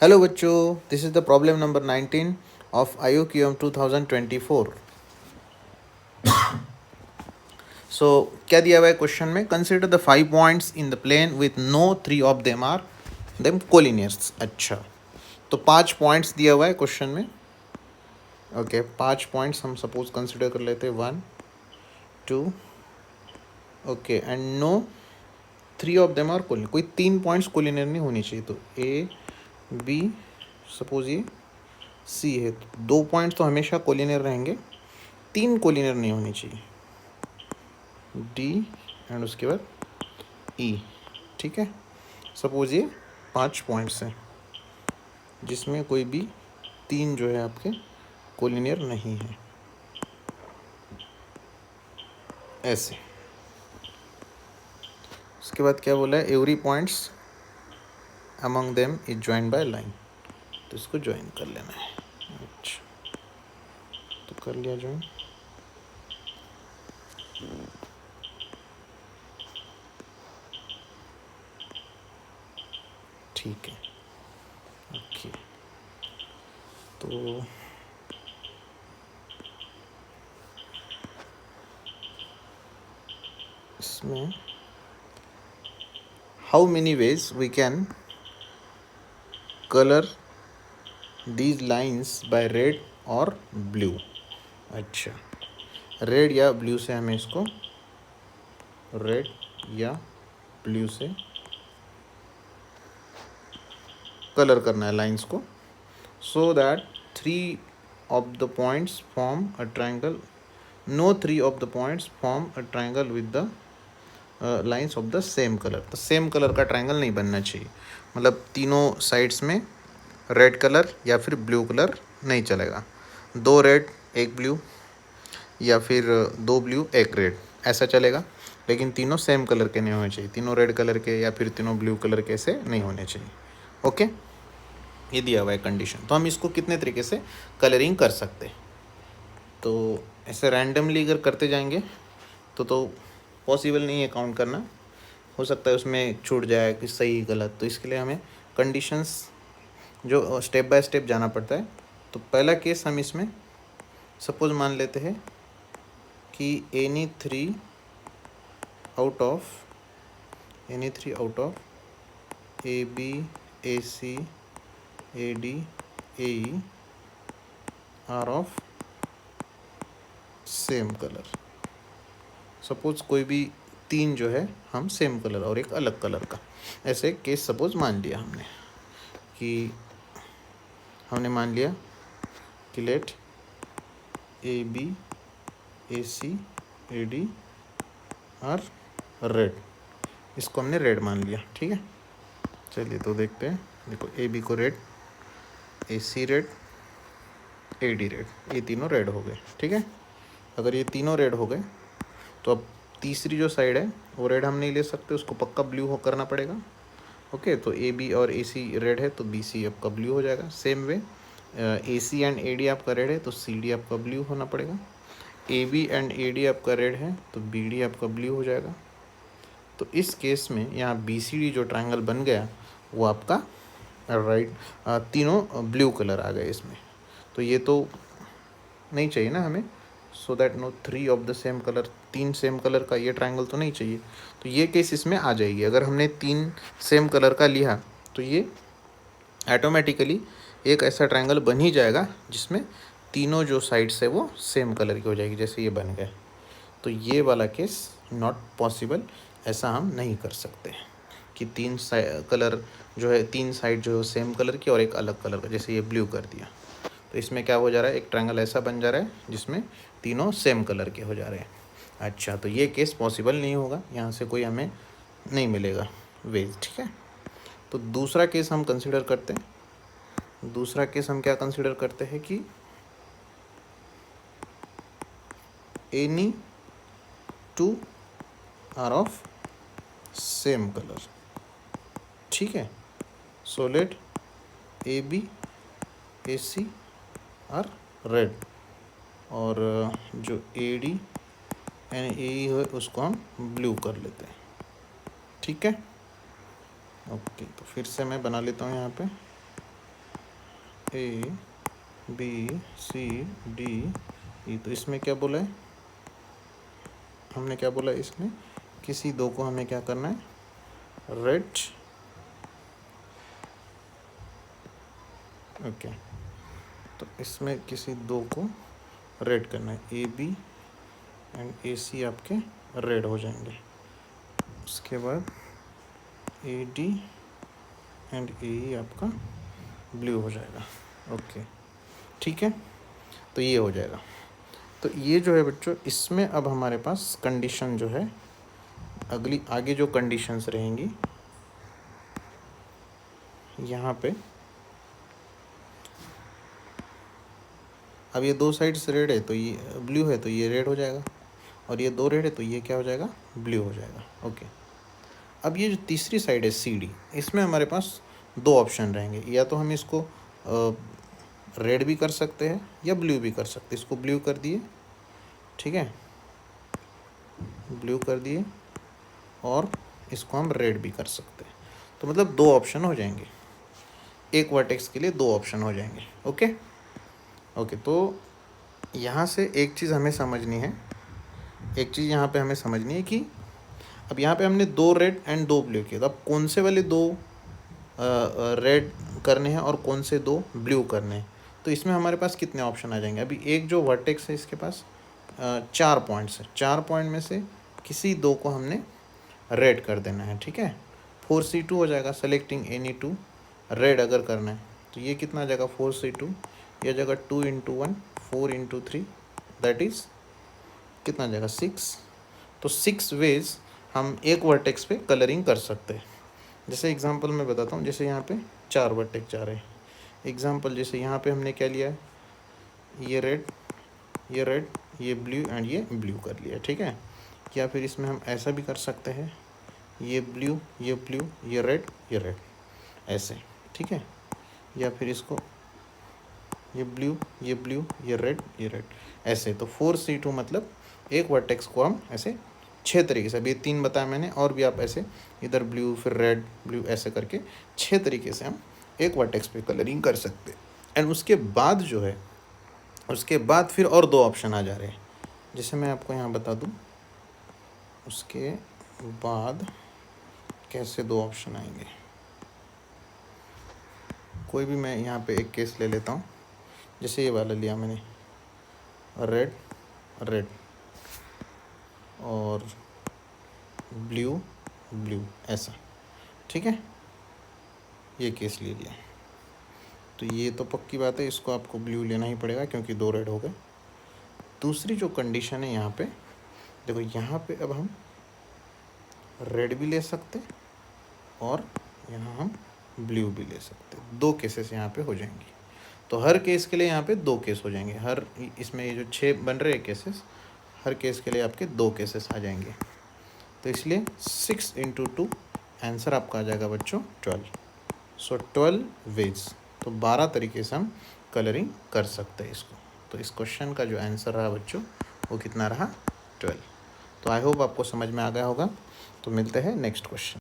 Hello बच्चों, this is the problem number 19 of IOQM 2024। So क्या दिया हुआ है क्वेश्चन में? Consider the 5 points in the plane with no 3 of them are them collinears. अच्छा, तो 5 पॉइंट्स दिया हुआ है क्वेश्चन में। ओके, 5 पॉइंट्स हम सपोज कंसिडर कर लेते हैं 1 2। Okay, and no 3 of them are collinear. कोई 3 पॉइंट्स कोलिनियर नहीं होनी चाहिए। तो ए बी, सपोज ये सी है, तो 2 पॉइंट्स तो हमेशा कोलिनियर रहेंगे, 3 कोलिनियर नहीं होनी चाहिए। डी एंड उसके बाद ई। ठीक है, सपोज ये 5 पॉइंट्स हैं जिसमें कोई भी 3 जो है आपके कोलिनियर नहीं है, ऐसे। उसके बाद क्या बोला है? Every points among them is join by line. तो इसको ज्वाइन कर लेना है। अच्छा, तो कर लिया ज्वाइन। ठीक है, ओके। तो इसमें how many ways we can colour these lines by red और ब्लू। अच्छा, रेड या ब्लू से हमें इसको, रेड या ब्लू से कलर करना है लाइंस को, so that 3 of the points form a triangle. No 3 of the points form a triangle with the lines of the same colour. तो सेम कलर का ट्राइंगल नहीं बनना चाहिए, मतलब तीनों साइड्स में रेड कलर या फिर ब्लू कलर नहीं चलेगा। 2 रेड 1 ब्लू, या फिर 2 ब्लू 1 रेड, ऐसा चलेगा। लेकिन तीनों सेम कलर के नहीं होने चाहिए, तीनों रेड कलर के या फिर तीनों ब्लू कलर के से नहीं होने चाहिए। ओके, ये दिया हुआ है कंडीशन। तो हम इसको कितने तरीके से कलरिंग कर सकते हैं? तो ऐसे रैंडमली अगर करते जाएंगे तो पॉसिबल नहीं है काउंट करना, हो सकता है उसमें छूट जाए कि सही गलत। तो इसके लिए हमें कंडीशंस जो स्टेप बाय स्टेप जाना पड़ता है। तो पहला केस हम इसमें सपोज मान लेते हैं कि any three out of A B A C A D A E are of same colour. Suppose कोई भी 3 जो है हम सेम कलर और एक अलग कलर का, ऐसे केस सपोज मान लिया हमने मान लिया कि let A B A C A D are red. इसको हमने रेड मान लिया। ठीक है, चलिए तो देखते हैं। देखो, ए बी को red, A C red, A D red, ये तीनों रेड हो गए। ठीक है, अगर ये तीनों रेड हो गए तो अब तीसरी जो साइड है वो रेड हम नहीं ले सकते, उसको पक्का ब्लू हो करना पड़ेगा। ओके, तो ए बी और ए सी रेड है तो बी सी आपका ब्लू हो जाएगा। Same way A C and A D आपका रेड है तो सी डी आपका ब्लू होना पड़ेगा। A B and A D आपका रेड है तो बी डी आपका ब्लू हो जाएगा। तो इस केस में यहाँ बी सी डी जो ट्रायंगल बन गया वो आपका राइट, तीनों ब्लू कलर आ गए इसमें। तो ये तो नहीं चाहिए ना हमें, so that no 3 of the same colour, 3 same colour का ये ट्रायंगल तो नहीं चाहिए। तो ये केस इसमें आ जाएगी। अगर हमने 3 सेम कलर का लिया तो ये ऑटोमेटिकली एक ऐसा ट्रायंगल बन ही जाएगा जिसमें तीनों जो साइड्स है वो सेम कलर की हो जाएगी, जैसे ये बन गए। तो ये वाला केस नॉट पॉसिबल, ऐसा हम नहीं कर सकते कि 3 कलर जो है, 3 साइड जो है सेम कलर की और एक अलग कलर का, जैसे ये ब्लू कर दिया। तो इसमें क्या हो जा रहा है? एक ट्रायंगल ऐसा बन जा रहा है जिसमें तीनों सेम कलर के हो जा रहे हैं। अच्छा, तो ये केस पॉसिबल नहीं होगा, यहाँ से कोई हमें नहीं मिलेगा वेज। ठीक है, तो दूसरा केस हम कंसिडर करते हैं। दूसरा केस हम क्या कंसिडर करते हैं कि any 2 are of same colour. ठीक है, so let A B A C are red, और जो ए डी एंड ए ई है उसको हम ब्लू कर लेते हैं। ठीक है, ओके। तो फिर से मैं बना लेता हूँ यहाँ पे A B C D E. तो इसमें क्या बोला है, हमने क्या बोला इसमें, किसी दो को हमें क्या करना है, रेड। ओके, तो इसमें किसी दो को रेड करना है, ए बी एंड ए सी आपके रेड हो जाएंगे। उसके बाद ए डी एंड ए ई आपका ब्लू हो जाएगा। ओके ठीक है, तो ये हो जाएगा। तो ये जो है बच्चों, इसमें अब हमारे पास कंडीशन जो है, अगली आगे जो कंडीशंस रहेंगी यहाँ पे, अब ये दो साइड्स रेड है तो ये ब्लू है, तो ये रेड हो जाएगा, और ये दो रेड है तो ये क्या हो जाएगा, ब्लू हो जाएगा। ओके, अब ये जो तीसरी साइड है सी डी, इसमें हमारे पास दो ऑप्शन रहेंगे, या तो हम इसको रेड भी कर सकते हैं या ब्लू भी कर सकते हैं। इसको ब्लू कर दिए, ठीक है, ब्लू कर दिए, और इसको हम रेड भी कर सकते हैं। तो मतलब दो ऑप्शन हो जाएंगे, एक वर्टेक्स के लिए दो ऑप्शन हो जाएंगे। ओके ओके, तो यहाँ से एक चीज़ हमें समझनी है, एक चीज़ यहाँ पे हमें समझनी है कि अब यहाँ पे हमने दो रेड एंड दो ब्लू किए, तो अब कौन से वाले दो रेड करने हैं और कौन से दो ब्लू करने हैं। तो इसमें हमारे पास कितने ऑप्शन आ जाएंगे। अभी एक जो वर्टेक्स है इसके पास 4 पॉइंट्स है, 4 पॉइंट में से किसी दो को हमने रेड कर देना है, ठीक है। 4C2 हो जाएगा, सेलेक्टिंग एनी टू रेड अगर करना है तो ये कितना आ जाएगा 4C2, ये जगह 2 × 1 4 × 3 दैट इज़ कितना आ जाएगा 6। तो 6 वेज हम एक वर्टेक्स पे कलरिंग कर सकते हैं। जैसे एग्जांपल मैं बताता हूँ, जैसे यहाँ पे 4 वर्टेक्स जा रहे हैं। एग्जांपल जैसे यहाँ पे हमने क्या लिया है, ये रेड, ये रेड, ये ब्लू एंड ये ब्लू कर लिया, ठीक है। या फिर इसमें हम ऐसा भी कर सकते हैं, ये ब्लू, ये ब्लू, ये रेड, ये रेड, ऐसे, ठीक है। या फिर इसको ये ब्लू, ये ब्लू, ये रेड, ये रेड, ऐसे। तो 4C2 मतलब एक वर्टेक्स को हम ऐसे 6 तरीके से, अभी ये 3 बताया मैंने, और भी आप ऐसे इधर ब्लू फिर रेड ब्लू ऐसे करके 6 तरीके से हम एक वर्टेक्स पे कलरिंग कर सकते हैं। एंड उसके बाद जो है, उसके बाद फिर और दो ऑप्शन आ जा रहे हैं। जैसे मैं आपको यहाँ बता दूँ, उसके बाद कैसे दो ऑप्शन आएंगे। कोई भी मैं यहाँ पे एक केस ले लेता हूँ, जैसे ये वाला लिया मैंने, रेड रेड और ब्लू ब्लू, ऐसा, ठीक है। ये केस ले लिया, तो ये तो पक्की बात है, इसको आपको ब्लू लेना ही पड़ेगा क्योंकि दो रेड हो गए। दूसरी जो कंडीशन है यहाँ पे देखो, यहाँ पे अब हम रेड भी ले सकते और यहाँ हम ब्लू भी ले सकते, दो केसेस यहाँ पे हो जाएंगी। तो हर केस के लिए यहाँ पे दो केस हो जाएंगे, हर इसमें ये जो 6 बन रहे हैं केसेस, हर केस के लिए आपके दो केसेस आ जाएंगे। तो इसलिए 6 × 2 आंसर आपका आ जाएगा बच्चों 12। सो 12 वेज, तो 12 तरीके से हम कलरिंग कर सकते हैं इसको। तो इस क्वेश्चन का जो आंसर रहा बच्चों वो कितना रहा 12। तो आई होप आपको समझ में आ गया होगा। तो मिलते हैं नेक्स्ट क्वेश्चन।